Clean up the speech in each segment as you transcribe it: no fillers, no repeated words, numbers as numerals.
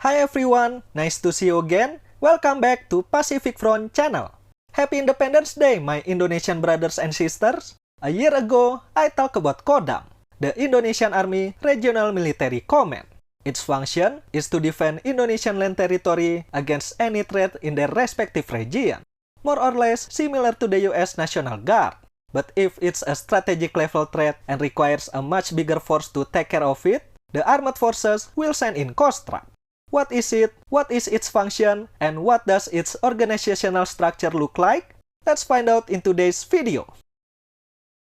Hi everyone, nice to see you again. Welcome back to Pacific Front channel. Happy Independence Day, my Indonesian brothers and sisters. A year ago, I talked about Kodam, the Indonesian Army Regional Military Command. Its function is to defend Indonesian land territory against any threat in their respective region, more or less similar to the US National Guard. But if it's a strategic level threat and requires a much bigger force to take care of it, the armed forces will send in Kostrad. What is it? What is its function? And what does its organizational structure look like? Let's find out in today's video.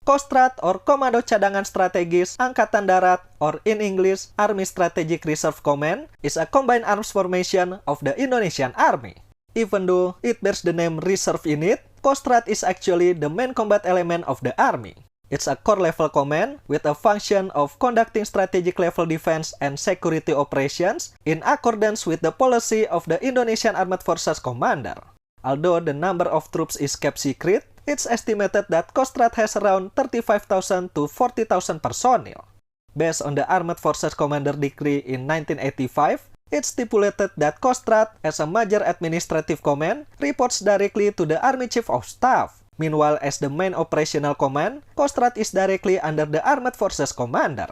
Kostrad or Komando Cadangan Strategis Angkatan Darat, or in English, Army Strategic Reserve Command, is a combined arms formation of the Indonesian Army. Even though it bears the name reserve in it, Kostrad is actually the main combat element of the Army. It's a core-level command with a function of conducting strategic-level defense and security operations in accordance with the policy of the Indonesian Armed Forces Commander. Although the number of troops is kept secret, it's estimated that Kostrad has around 35,000 to 40,000 personnel. Based on the Armed Forces Commander Decree in 1985, it's stipulated that Kostrad, as a major administrative command, reports directly to the Army Chief of Staff. Meanwhile, as the main operational command, Kostrad is directly under the Armed Forces Commander.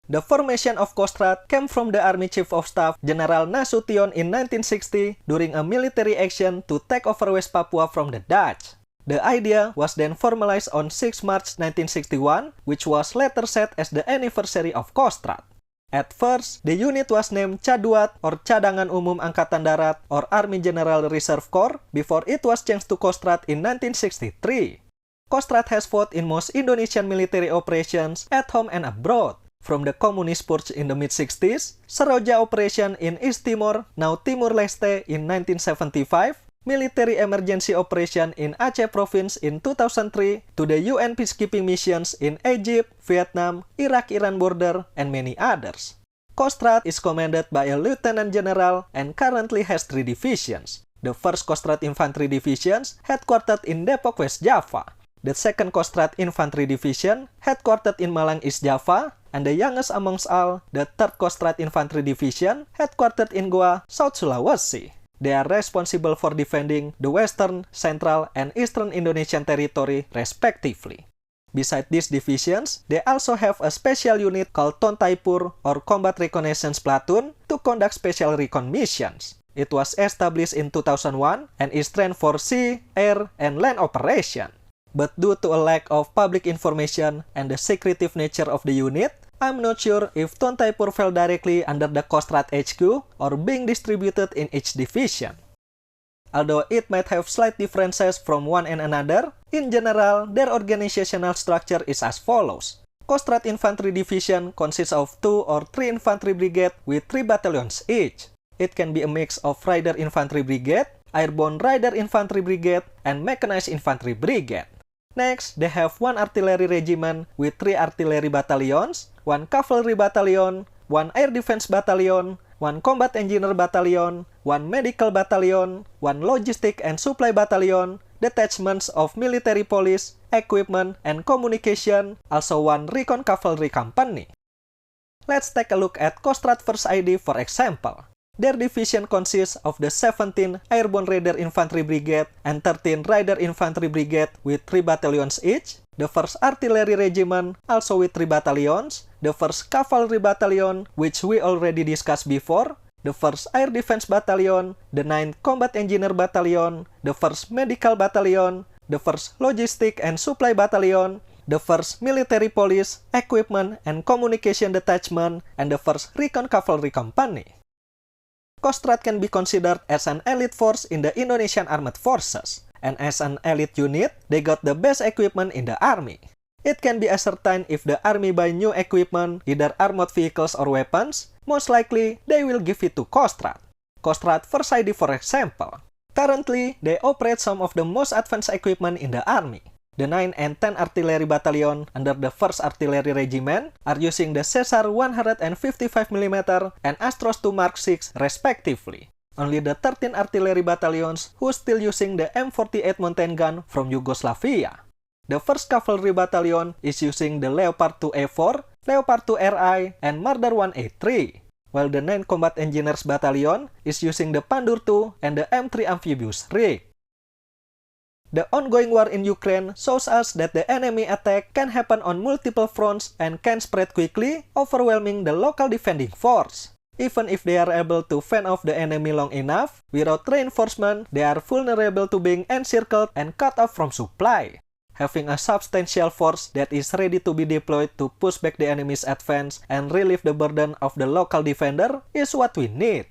The formation of Kostrad came from the Army Chief of Staff General Nasution in 1960 during a military action to take over West Papua from the Dutch. The idea was then formalized on 6 March 1961, which was later set as the anniversary of Kostrad. At first, the unit was named Caduat or Cadangan Umum Angkatan Darat or Army General Reserve Corps before it was changed to Kostrad in 1963. Kostrad has fought in most Indonesian military operations at home and abroad, from the Communist Purge in the mid-60s, Seroja Operation in East Timor, now Timor-Leste in 1975, military emergency operation in Aceh Province in 2003, to the UN peacekeeping missions in Egypt, Vietnam, Iraq-Iran border, and many others. Kostrad is commanded by a Lieutenant General and currently has 3 divisions. The 1st Kostrad Infantry Division, headquartered in Depok, West Java. The 2nd Kostrad Infantry Division, headquartered in Malang, East Java. And the youngest amongst all, the 3rd Kostrad Infantry Division, headquartered in Goa, South Sulawesi. They are responsible for defending the Western, Central, and Eastern Indonesian territory, respectively. Besides these divisions, they also have a special unit called Tontaipur or Combat Reconnaissance Platoon to conduct special recon missions. It was established in 2001 and is trained for sea, air, and land operation. But due to a lack of public information and the secretive nature of the unit, I'm not sure if Tontaipur fell directly under the Kostrad HQ or being distributed in each division. Although it might have slight differences from one and another, in general, their organizational structure is as follows. Kostrad Infantry Division consists of 2 or 3 infantry brigades with 3 battalions each. It can be a mix of Rider Infantry Brigade, Airborne Rider Infantry Brigade, and Mechanized Infantry Brigade. Next, they have 1 artillery regiment with 3 artillery battalions, 1 cavalry battalion, 1 air defense battalion, 1 combat engineer battalion, 1 medical battalion, 1 logistic and supply battalion, detachments of military police, equipment, and communication, also 1 recon cavalry company. Let's take a look at Kostrad First ID for example. Their division consists of the 17 Airborne Raider Infantry Brigade and 13 Rider Infantry Brigade with 3 battalions each, the 1st Artillery Regiment also with 3 battalions, the 1st Cavalry Battalion, which we already discussed before, the 1st Air Defense Battalion, the 9th Combat Engineer Battalion, the 1st Medical Battalion, the 1st Logistic and Supply Battalion, the 1st Military Police, Equipment and Communication Detachment, and the 1st Recon Cavalry Company. Kostrad can be considered as an elite force in the Indonesian Armed Forces, and as an elite unit, they got the best equipment in the Army. It can be ascertained if the Army buy new equipment, either armored vehicles or weapons, most likely they will give it to Kostrad. Kostrad First ID for example. Currently, they operate some of the most advanced equipment in the Army. The 9 and 10 Artillery Battalion under the 1st Artillery Regiment are using the Caesar 155mm and Astros II Mark VI respectively. Only the 13 Artillery Battalions who still using the M48 mountain gun from Yugoslavia. The 1st Cavalry Battalion is using the Leopard 2A4, Leopard 2 RI, and Marder 1A3. while the 9th Combat Engineers Battalion is using the Pandur II and the M3 amphibious rig. The ongoing war in Ukraine shows us that the enemy attack can happen on multiple fronts and can spread quickly, overwhelming the local defending force. Even if they are able to fend off the enemy long enough, without reinforcement, they are vulnerable to being encircled and cut off from supply. Having a substantial force that is ready to be deployed to push back the enemy's advance and relieve the burden of the local defender is what we need.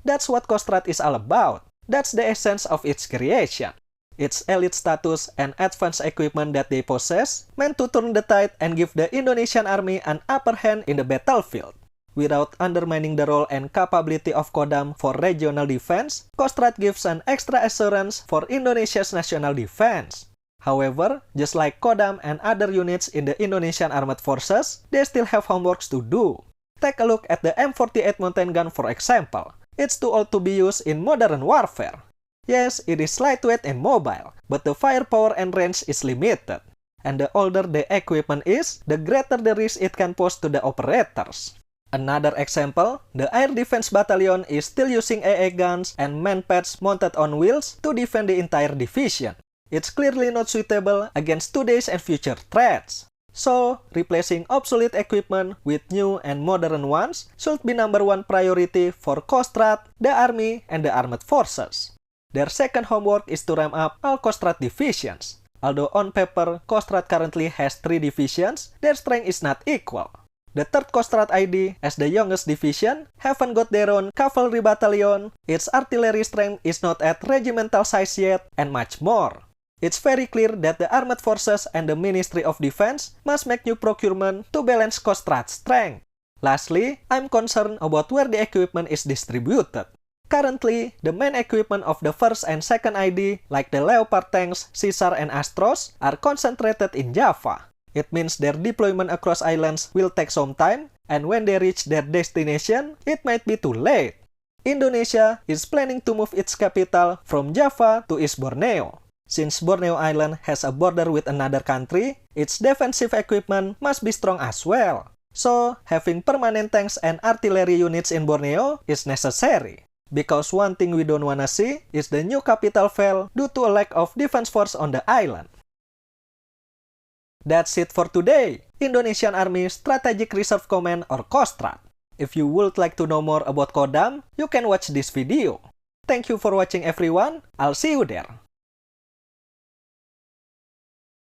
That's what Kostrad is all about. That's the essence of its creation. Its elite status and advanced equipment that they possess meant to turn the tide and give the Indonesian army an upper hand in the battlefield. Without undermining the role and capability of Kodam for regional defense, Kostrad gives an extra assurance for Indonesia's national defense. However, just like Kodam and other units in the Indonesian Armed Forces, they still have homeworks to do. Take a look at the M48 mountain gun for example. It's too old to be used in modern warfare. Yes, it is lightweight and mobile, but the firepower and range is limited. And the older the equipment is, the greater the risk it can pose to the operators. Another example, the Air Defense Battalion is still using AA guns and manpads mounted on wheels to defend the entire division. It's clearly not suitable against today's and future threats. So, replacing obsolete equipment with new and modern ones should be #1 priority for Kostrad, the Army, and the Armed Forces. Their second homework is to ramp up all Kostrad divisions. Although on paper, Kostrad currently has 3 divisions, their strength is not equal. The 3rd Kostrad ID, as the youngest division, haven't got their own cavalry battalion, its artillery strength is not at regimental size yet, and much more. It's very clear that the Armed Forces and the Ministry of Defense must make new procurement to balance Kostrad's strength. Lastly, I'm concerned about where the equipment is distributed. Currently, the main equipment of the 1st and 2nd ID, like the Leopard tanks, Caesar, and Astros, are concentrated in Java. It means their deployment across islands will take some time, and when they reach their destination, it might be too late. Indonesia is planning to move its capital from Java to East Borneo. Since Borneo Island has a border with another country, its defensive equipment must be strong as well. So, having permanent tanks and artillery units in Borneo is necessary. Because one thing we don't wanna see is the new capital fail due to a lack of defense force on the island. That's it for today, Indonesian Army Strategic Reserve Command or Kostrad. If you would like to know more about Kodam, you can watch this video. Thank you for watching everyone, I'll see you there.